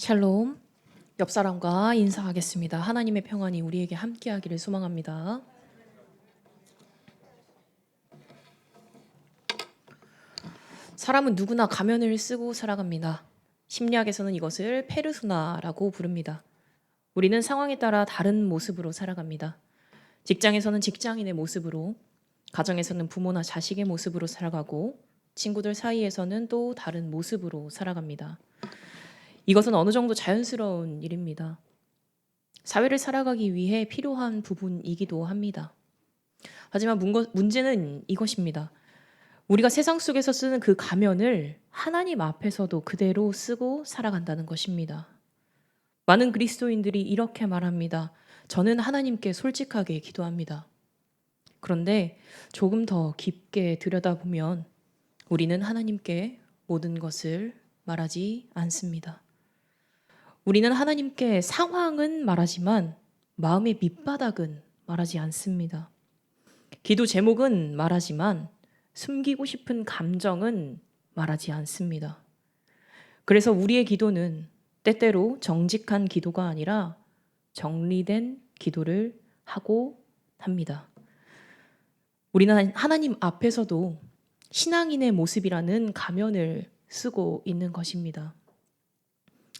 샬롬. 옆 사람과 인사하겠습니다. 하나님의 평안이 우리에게 함께하기를 소망합니다. 사람은 누구나 가면을 쓰고 살아갑니다. 심리학에서는 이것을 페르소나라고 부릅니다. 우리는 상황에 따라 다른 모습으로 살아갑니다. 직장에서는 직장인의 모습으로, 가정에서는 부모나 자식의 모습으로 살아가고, 친구들 사이에서는 또 다른 모습으로 살아갑니다. 이것은 어느 정도 자연스러운 일입니다. 사회를 살아가기 위해 필요한 부분이기도 합니다. 하지만 문제는 이것입니다. 우리가 세상 속에서 쓰는 그 가면을 하나님 앞에서도 그대로 쓰고 살아간다는 것입니다. 많은 그리스도인들이 이렇게 말합니다. 저는 하나님께 솔직하게 기도합니다. 그런데 조금 더 깊게 들여다보면 우리는 하나님께 모든 것을 말하지 않습니다. 우리는 하나님께 상황은 말하지만 마음의 밑바닥은 말하지 않습니다. 기도 제목은 말하지만 숨기고 싶은 감정은 말하지 않습니다. 그래서 우리의 기도는 때때로 정직한 기도가 아니라 정리된 기도를 하고 합니다. 우리는 하나님 앞에서도 신앙인의 모습이라는 가면을 쓰고 있는 것입니다.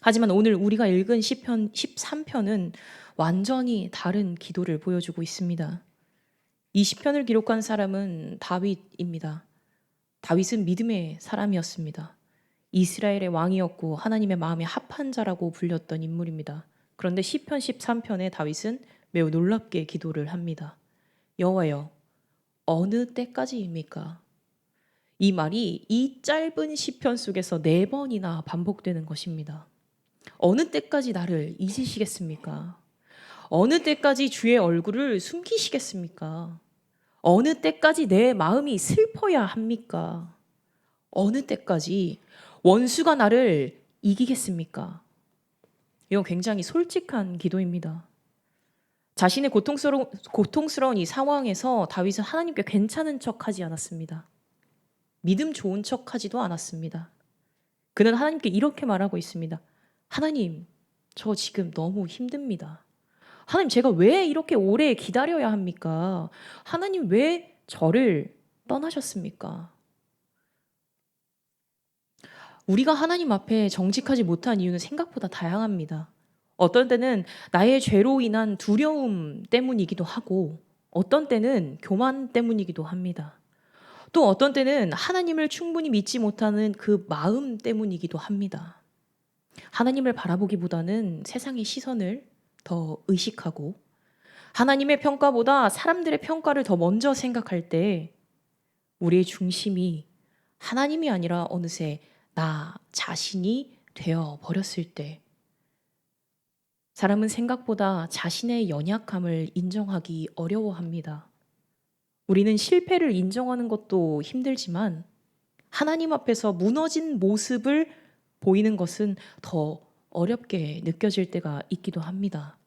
하지만 오늘 우리가 읽은 시편 13편은 완전히 다른 기도를 보여주고 있습니다. 이 시편을 기록한 사람은 다윗입니다. 다윗은 믿음의 사람이었습니다. 이스라엘의 왕이었고 하나님의 마음에 합한 자라고 불렸던 인물입니다. 그런데 시편 13편에 다윗은 매우 놀랍게 기도를 합니다. 여호와여, 어느 때까지입니까? 이 말이 이 짧은 시편 속에서 4번이나 반복되는 것입니다. 어느 때까지 나를 잊으시겠습니까? 어느 때까지 주의 얼굴을 숨기시겠습니까? 어느 때까지 내 마음이 슬퍼야 합니까? 어느 때까지 원수가 나를 이기겠습니까? 이건 굉장히 솔직한 기도입니다. 자신의 고통스러운 이 상황에서 다윗은 하나님께 괜찮은 척하지 않았습니다. 믿음 좋은 척하지도 않았습니다. 그는 하나님께 이렇게 말하고 있습니다. 하나님, 저 지금 너무 힘듭니다. 하나님, 제가 왜 이렇게 오래 기다려야 합니까? 하나님, 왜 저를 떠나셨습니까? 우리가 하나님 앞에 정직하지 못한 이유는 생각보다 다양합니다. 어떤 때는 나의 죄로 인한 두려움 때문이기도 하고, 어떤 때는 교만 때문이기도 합니다. 또 어떤 때는 하나님을 충분히 믿지 못하는 그 마음 때문이기도 합니다. 하나님을 바라보기보다는 세상의 시선을 더 의식하고 하나님의 평가보다 사람들의 평가를 더 먼저 생각할 때 우리의 중심이 하나님이 아니라 어느새 나 자신이 되어 버렸을 때 사람은 생각보다 자신의 연약함을 인정하기 어려워합니다. 우리는 실패를 인정하는 것도 힘들지만 하나님 앞에서 무너진 모습을 보이는 것은 더 어렵게 느껴질 때가 있기도 합니다.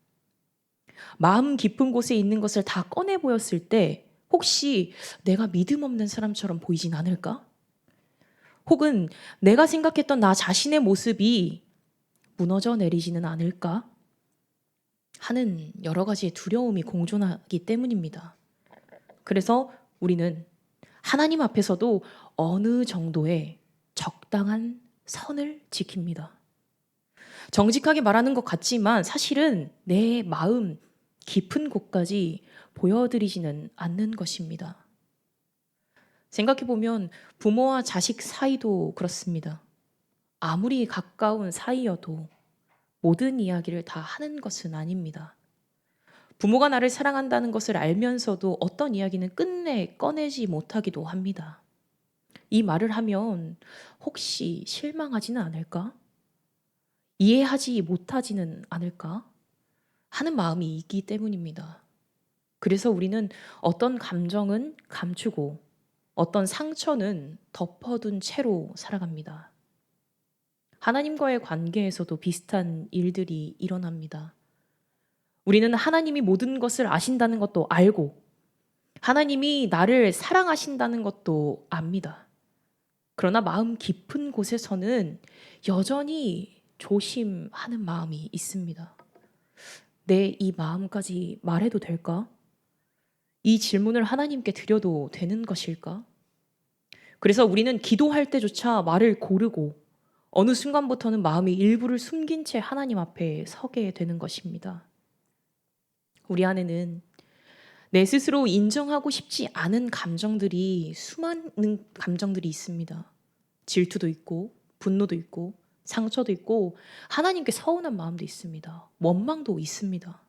마음 깊은 곳에 있는 것을 다 꺼내 보였을 때 혹시 내가 믿음 없는 사람처럼 보이진 않을까? 혹은 내가 생각했던 나 자신의 모습이 무너져 내리지는 않을까? 하는 여러 가지의 두려움이 공존하기 때문입니다. 그래서 우리는 하나님 앞에서도 어느 정도의 적당한 선을 지킵니다. 정직하게 말하는 것 같지만 사실은 내 마음 깊은 곳까지 보여드리지는 않는 것입니다. 생각해보면 부모와 자식 사이도 그렇습니다. 아무리 가까운 사이여도 모든 이야기를 다 하는 것은 아닙니다. 부모가 나를 사랑한다는 것을 알면서도 어떤 이야기는 끝내 꺼내지 못하기도 합니다. 이 말을 하면 혹시 실망하지는 않을까? 이해하지 못하지는 않을까? 하는 마음이 있기 때문입니다. 그래서 우리는 어떤 감정은 감추고 어떤 상처는 덮어둔 채로 살아갑니다. 하나님과의 관계에서도 비슷한 일들이 일어납니다. 우리는 하나님이 모든 것을 아신다는 것도 알고 하나님이 나를 사랑하신다는 것도 압니다. 그러나 마음 깊은 곳에서는 여전히 조심하는 마음이 있습니다. 내 이 마음까지 말해도 될까? 이 질문을 하나님께 드려도 되는 것일까? 그래서 우리는 기도할 때조차 말을 고르고 어느 순간부터는 마음의 일부를 숨긴 채 하나님 앞에 서게 되는 것입니다. 우리 안에는 내 스스로 인정하고 싶지 않은 감정들이 수많은 감정들이 있습니다. 질투도 있고 분노도 있고 상처도 있고 하나님께 서운한 마음도 있습니다. 원망도 있습니다.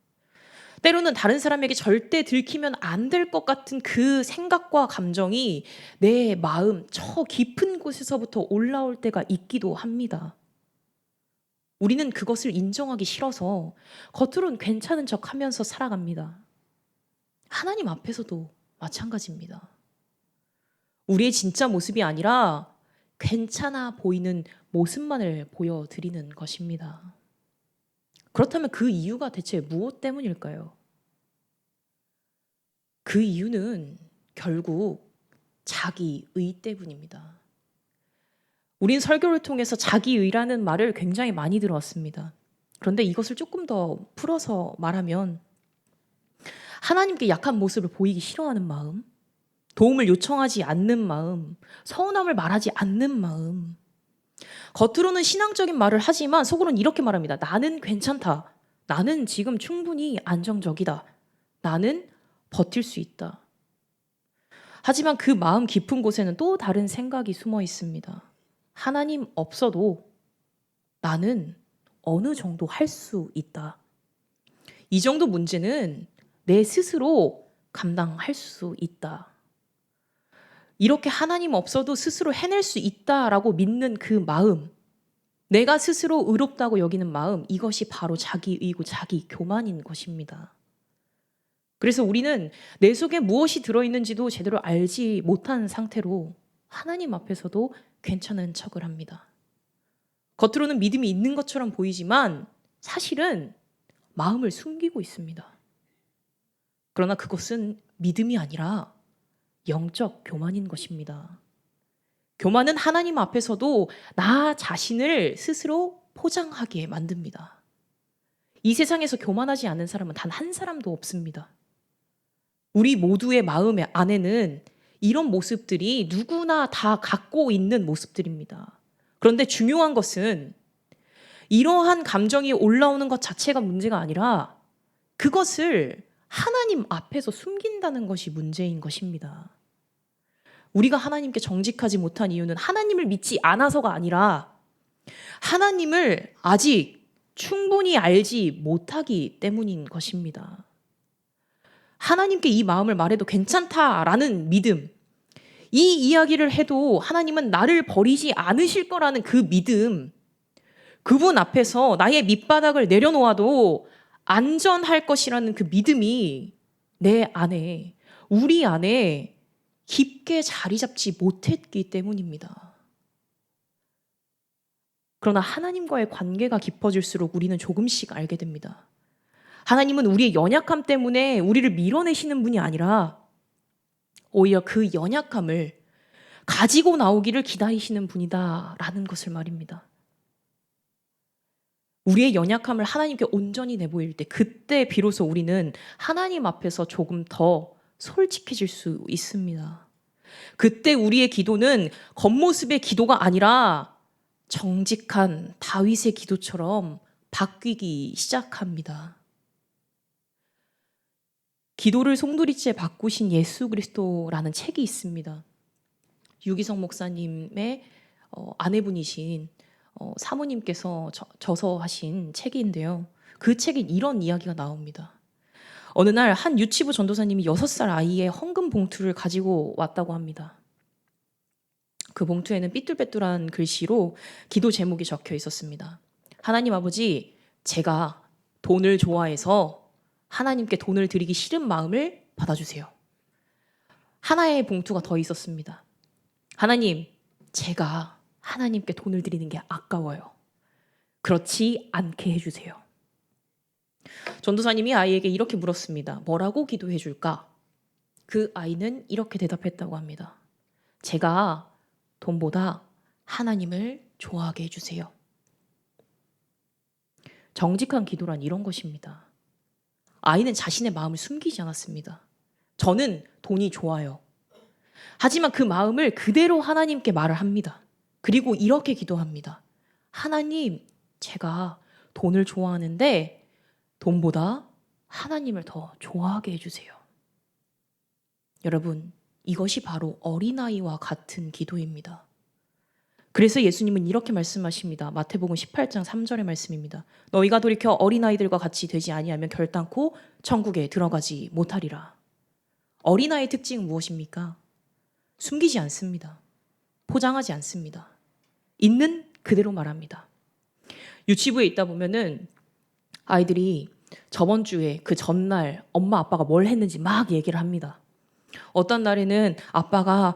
때로는 다른 사람에게 절대 들키면 안 될 것 같은 그 생각과 감정이 내 마음 저 깊은 곳에서부터 올라올 때가 있기도 합니다. 우리는 그것을 인정하기 싫어서 겉으로는 괜찮은 척 하면서 살아갑니다. 하나님 앞에서도 마찬가지입니다. 우리의 진짜 모습이 아니라 괜찮아 보이는 모습만을 보여드리는 것입니다. 그렇다면 그 이유가 대체 무엇 때문일까요? 그 이유는 결국 자기의 때문입니다. 우린 설교를 통해서 자기의라는 말을 굉장히 많이 들어왔습니다. 그런데 이것을 조금 더 풀어서 말하면 하나님께 약한 모습을 보이기 싫어하는 마음, 도움을 요청하지 않는 마음, 서운함을 말하지 않는 마음, 겉으로는 신앙적인 말을 하지만 속으로는 이렇게 말합니다. 나는 괜찮다. 나는 지금 충분히 안정적이다. 나는 버틸 수 있다. 하지만 그 마음 깊은 곳에는 또 다른 생각이 숨어 있습니다. 하나님 없어도 나는 어느 정도 할 수 있다. 이 정도 문제는 내 스스로 감당할 수 있다. 이렇게 하나님 없어도 스스로 해낼 수 있다라고 믿는 그 마음, 내가 스스로 의롭다고 여기는 마음, 이것이 바로 자기의고 자기 교만인 것입니다. 그래서 우리는 내 속에 무엇이 들어있는지도 제대로 알지 못한 상태로 하나님 앞에서도 괜찮은 척을 합니다. 겉으로는 믿음이 있는 것처럼 보이지만 사실은 마음을 숨기고 있습니다. 그러나 그것은 믿음이 아니라 영적 교만인 것입니다. 교만은 하나님 앞에서도 나 자신을 스스로 포장하게 만듭니다. 이 세상에서 교만하지 않은 사람은 단 한 사람도 없습니다. 우리 모두의 마음 안에는 이런 모습들이 누구나 다 갖고 있는 모습들입니다. 그런데 중요한 것은 이러한 감정이 올라오는 것 자체가 문제가 아니라 그것을 하나님 앞에서 숨긴다는 것이 문제인 것입니다. 우리가 하나님께 정직하지 못한 이유는 하나님을 믿지 않아서가 아니라 하나님을 아직 충분히 알지 못하기 때문인 것입니다. 하나님께 이 마음을 말해도 괜찮다라는 믿음, 이 이야기를 해도 하나님은 나를 버리지 않으실 거라는 그 믿음, 그분 앞에서 나의 밑바닥을 내려놓아도 안전할 것이라는 그 믿음이 내 안에, 우리 안에 깊게 자리 잡지 못했기 때문입니다. 그러나 하나님과의 관계가 깊어질수록 우리는 조금씩 알게 됩니다. 하나님은 우리의 연약함 때문에 우리를 밀어내시는 분이 아니라 오히려 그 연약함을 가지고 나오기를 기다리시는 분이다라는 것을 말입니다. 우리의 연약함을 하나님께 온전히 내보일 때 그때 비로소 우리는 하나님 앞에서 조금 더 솔직해질 수 있습니다. 그때 우리의 기도는 겉모습의 기도가 아니라 정직한 다윗의 기도처럼 바뀌기 시작합니다. 기도를 송두리째 바꾸신 예수 그리스도라는 책이 있습니다. 유기성 목사님의 아내분이신 사모님께서 저서하신 책인데요. 그 책에 이런 이야기가 나옵니다. 어느 날 한 유치부 전도사님이 6살 아이의 헌금 봉투를 가지고 왔다고 합니다. 그 봉투에는 삐뚤빼뚤한 글씨로 기도 제목이 적혀 있었습니다. 하나님 아버지, 제가 돈을 좋아해서 하나님께 돈을 드리기 싫은 마음을 받아주세요. 하나의 봉투가 더 있었습니다. 하나님, 제가 하나님께 돈을 드리는 게 아까워요. 그렇지 않게 해주세요. 전도사님이 아이에게 이렇게 물었습니다. 뭐라고 기도해 줄까? 그 아이는 이렇게 대답했다고 합니다. 제가 돈보다 하나님을 좋아하게 해주세요. 정직한 기도란 이런 것입니다. 아이는 자신의 마음을 숨기지 않았습니다. 저는 돈이 좋아요. 하지만 그 마음을 그대로 하나님께 말을 합니다. 그리고 이렇게 기도합니다. 하나님, 제가 돈을 좋아하는데 돈보다 하나님을 더 좋아하게 해주세요. 여러분, 이것이 바로 어린아이와 같은 기도입니다. 그래서 예수님은 이렇게 말씀하십니다. 마태복음 18장 3절의 말씀입니다. 너희가 돌이켜 어린아이들과 같이 되지 아니하면 결단코 천국에 들어가지 못하리라. 어린아이의 특징은 무엇입니까? 숨기지 않습니다. 포장하지 않습니다. 있는 그대로 말합니다. 유치부에 있다 보면은 아이들이 저번 주에 그 전날 엄마 아빠가 뭘 했는지 막 얘기를 합니다. 어떤 날에는 아빠가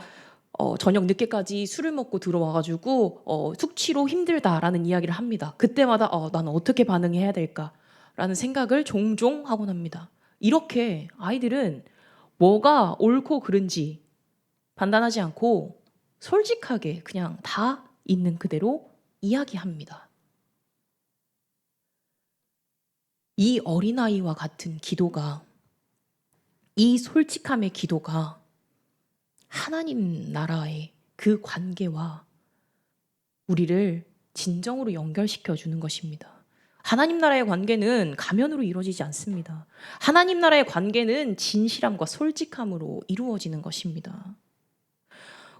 저녁 늦게까지 술을 먹고 들어와가지고 숙취로 힘들다라는 이야기를 합니다. 그때마다 나는 어떻게 반응해야 될까라는 생각을 종종 하곤 합니다. 이렇게 아이들은 뭐가 옳고 그른지 판단하지 않고 솔직하게 그냥 다 있는 그대로 이야기합니다. 이 어린아이와 같은 기도가, 이 솔직함의 기도가 하나님 나라의 그 관계와 우리를 진정으로 연결시켜 주는 것입니다. 하나님 나라의 관계는 가면으로 이루어지지 않습니다. 하나님 나라의 관계는 진실함과 솔직함으로 이루어지는 것입니다.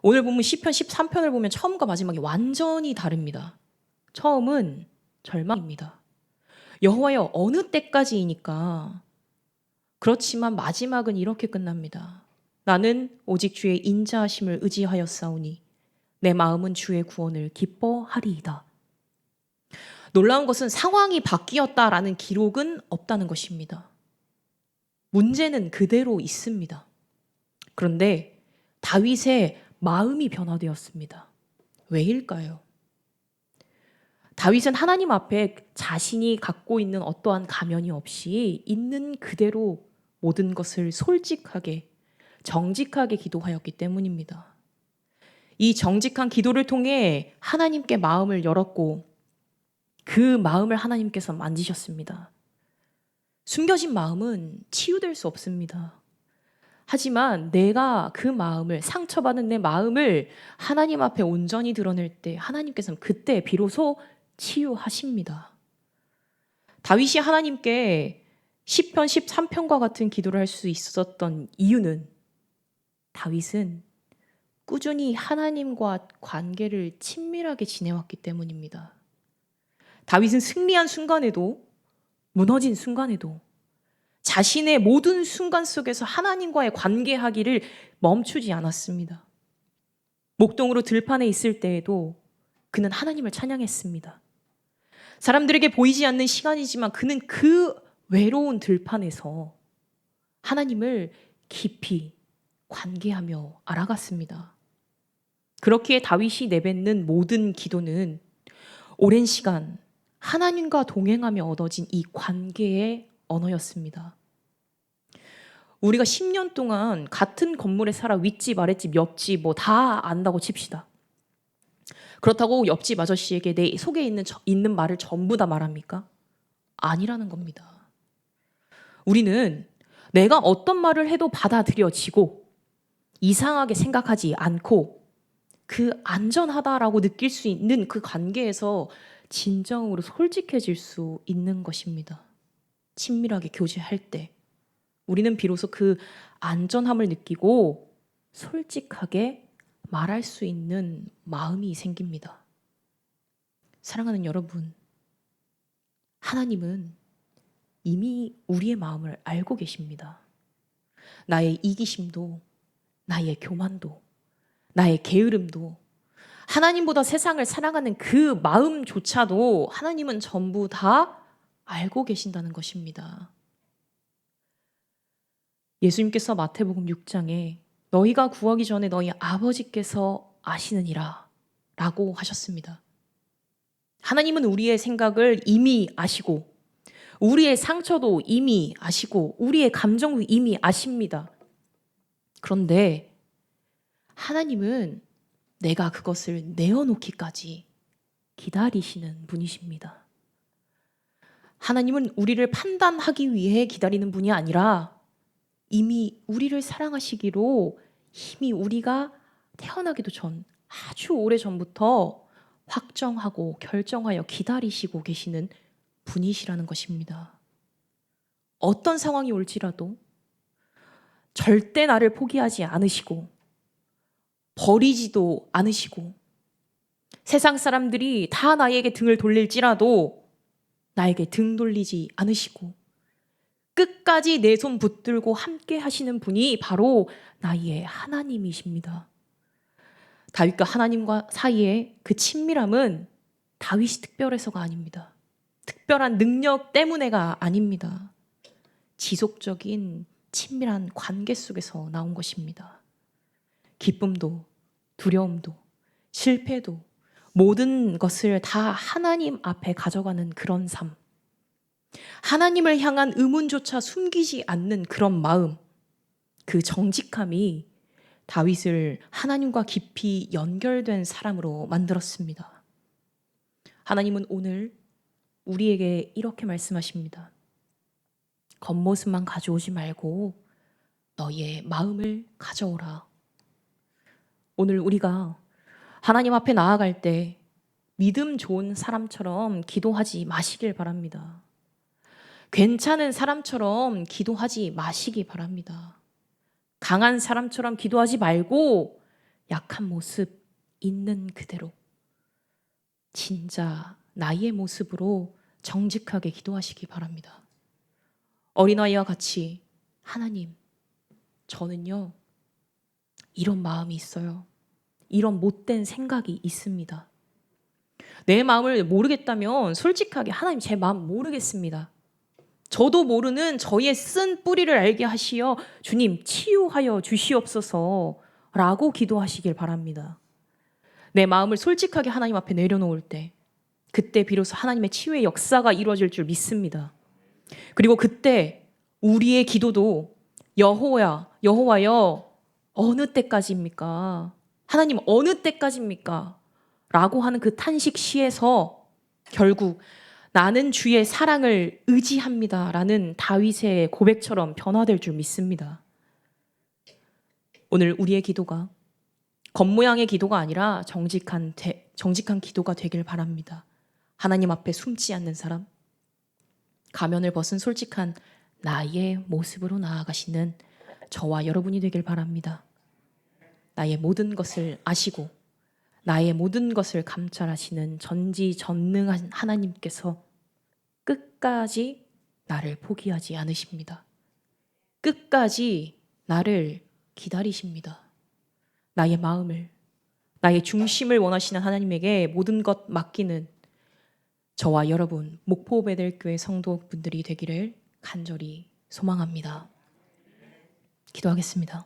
오늘 보면 시편 13편을 보면 처음과 마지막이 완전히 다릅니다. 처음은 절망입니다. 여호와여, 어느 때까지이니까. 그렇지만 마지막은 이렇게 끝납니다. 나는 오직 주의 인자하심을 의지하였사오니 내 마음은 주의 구원을 기뻐하리이다. 놀라운 것은 상황이 바뀌었다라는 기록은 없다는 것입니다. 문제는 그대로 있습니다. 그런데 다윗의 마음이 변화되었습니다. 왜일까요? 다윗은 하나님 앞에 자신이 갖고 있는 어떠한 가면이 없이 있는 그대로 모든 것을 솔직하게, 정직하게 기도하였기 때문입니다. 이 정직한 기도를 통해 하나님께 마음을 열었고 그 마음을 하나님께서 만지셨습니다. 숨겨진 마음은 치유될 수 없습니다. 하지만 내가 그 마음을, 상처받은 내 마음을 하나님 앞에 온전히 드러낼 때 하나님께서는 그때 비로소 치유하십니다. 다윗이 하나님께 시편 13편과 같은 기도를 할 수 있었던 이유는 다윗은 꾸준히 하나님과 관계를 친밀하게 지내왔기 때문입니다. 다윗은 승리한 순간에도, 무너진 순간에도 자신의 모든 순간 속에서 하나님과의 관계하기를 멈추지 않았습니다. 목동으로 들판에 있을 때에도 그는 하나님을 찬양했습니다. 사람들에게 보이지 않는 시간이지만 그는 그 외로운 들판에서 하나님을 깊이 관계하며 알아갔습니다. 그렇기에 다윗이 내뱉는 모든 기도는 오랜 시간 하나님과 동행하며 얻어진 이 관계의 언어였습니다. 우리가 10년 동안 같은 건물에 살아 윗집, 아랫집, 옆집 뭐 다 안다고 칩시다. 그렇다고 옆집 아저씨에게 내 속에 있는 말을 전부 다 말합니까? 아니라는 겁니다. 우리는 내가 어떤 말을 해도 받아들여지고 이상하게 생각하지 않고 그 안전하다라고 느낄 수 있는 그 관계에서 진정으로 솔직해질 수 있는 것입니다. 친밀하게 교제할 때 우리는 비로소 그 안전함을 느끼고 솔직하게 말할 수 있는 마음이 생깁니다. 사랑하는 여러분, 하나님은 이미 우리의 마음을 알고 계십니다. 나의 이기심도, 나의 교만도, 나의 게으름도, 하나님보다 세상을 사랑하는 그 마음조차도 하나님은 전부 다 알고 계신다는 것입니다. 예수님께서 마태복음 6장에 너희가 구하기 전에 너희 아버지께서 아시느니라 라고 하셨습니다. 하나님은 우리의 생각을 이미 아시고 우리의 상처도 이미 아시고 우리의 감정도 이미 아십니다. 그런데 하나님은 내가 그것을 내어놓기까지 기다리시는 분이십니다. 하나님은 우리를 판단하기 위해 기다리는 분이 아니라 이미 우리를 사랑하시기로 이미 우리가 태어나기도 전 아주 오래 전부터 확정하고 결정하여 기다리시고 계시는 분이시라는 것입니다. 어떤 상황이 올지라도 절대 나를 포기하지 않으시고 버리지도 않으시고 세상 사람들이 다 나에게 등을 돌릴지라도 나에게 등 돌리지 않으시고 끝까지 내 손 붙들고 함께 하시는 분이 바로 나의 하나님이십니다. 다윗과 하나님과 사이의 그 친밀함은 다윗이 특별해서가 아닙니다. 특별한 능력 때문에가 아닙니다. 지속적인 친밀한 관계 속에서 나온 것입니다. 기쁨도 두려움도 실패도 모든 것을 다 하나님 앞에 가져가는 그런 삶. 하나님을 향한 의문조차 숨기지 않는 그런 마음. 그 정직함이 다윗을 하나님과 깊이 연결된 사람으로 만들었습니다. 하나님은 오늘 우리에게 이렇게 말씀하십니다. 겉모습만 가져오지 말고 너의 마음을 가져오라. 오늘 우리가 하나님 앞에 나아갈 때 믿음 좋은 사람처럼 기도하지 마시길 바랍니다. 괜찮은 사람처럼 기도하지 마시기 바랍니다. 강한 사람처럼 기도하지 말고 약한 모습 있는 그대로 진짜 나의 모습으로 정직하게 기도하시기 바랍니다. 어린아이와 같이 하나님, 저는요 이런 마음이 있어요. 이런 못된 생각이 있습니다. 내 마음을 모르겠다면 솔직하게 하나님 제 마음 모르겠습니다. 저도 모르는 저의 쓴 뿌리를 알게 하시어 주님 치유하여 주시옵소서 라고 기도하시길 바랍니다. 내 마음을 솔직하게 하나님 앞에 내려놓을 때 그때 비로소 하나님의 치유의 역사가 이루어질 줄 믿습니다. 그리고 그때 우리의 기도도 여호와여 어느 때까지입니까? 하나님 어느 때까지입니까? 라고 하는 그 탄식 시에서 결국 나는 주의 사랑을 의지합니다 라는 다윗의 고백처럼 변화될 줄 믿습니다. 오늘 우리의 기도가 겉모양의 기도가 아니라 정직한 기도가 되길 바랍니다. 하나님 앞에 숨지 않는 사람, 가면을 벗은 솔직한 나의 모습으로 나아가시는 저와 여러분이 되길 바랍니다. 나의 모든 것을 아시고 나의 모든 것을 감찰하시는 전지전능한 하나님께서 끝까지 나를 포기하지 않으십니다. 끝까지 나를 기다리십니다. 나의 마음을, 나의 중심을 원하시는 하나님에게 모든 것 맡기는 저와 여러분 목포 베델교회 성도분들이 되기를 간절히 소망합니다. 기도하겠습니다.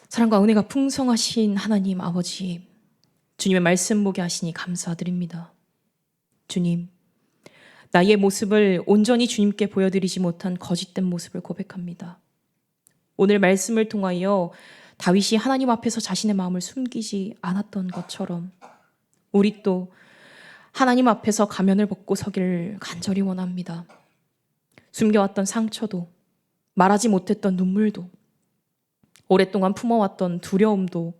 사랑과 은혜가 풍성하신 하나님 아버지, 주님의 말씀 보게 하시니 감사드립니다. 주님, 나의 모습을 온전히 주님께 보여드리지 못한 거짓된 모습을 고백합니다. 오늘 말씀을 통하여 다윗이 하나님 앞에서 자신의 마음을 숨기지 않았던 것처럼 우리 또 하나님 앞에서 가면을 벗고 서기를 간절히 원합니다. 숨겨왔던 상처도, 말하지 못했던 눈물도, 오랫동안 품어왔던 두려움도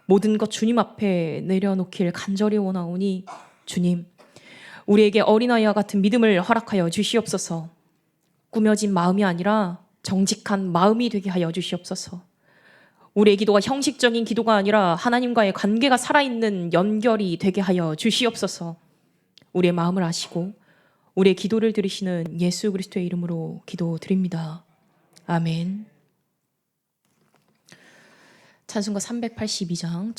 모든 것 주님 앞에 내려놓길 간절히 원하오니 주님, 우리에게 어린아이와 같은 믿음을 허락하여 주시옵소서. 꾸며진 마음이 아니라 정직한 마음이 되게 하여 주시옵소서. 우리의 기도가 형식적인 기도가 아니라 하나님과의 관계가 살아있는 연결이 되게 하여 주시옵소서. 우리의 마음을 아시고 우리의 기도를 들으시는 예수 그리스도의 이름으로 기도드립니다. 아멘. 찬송가 382장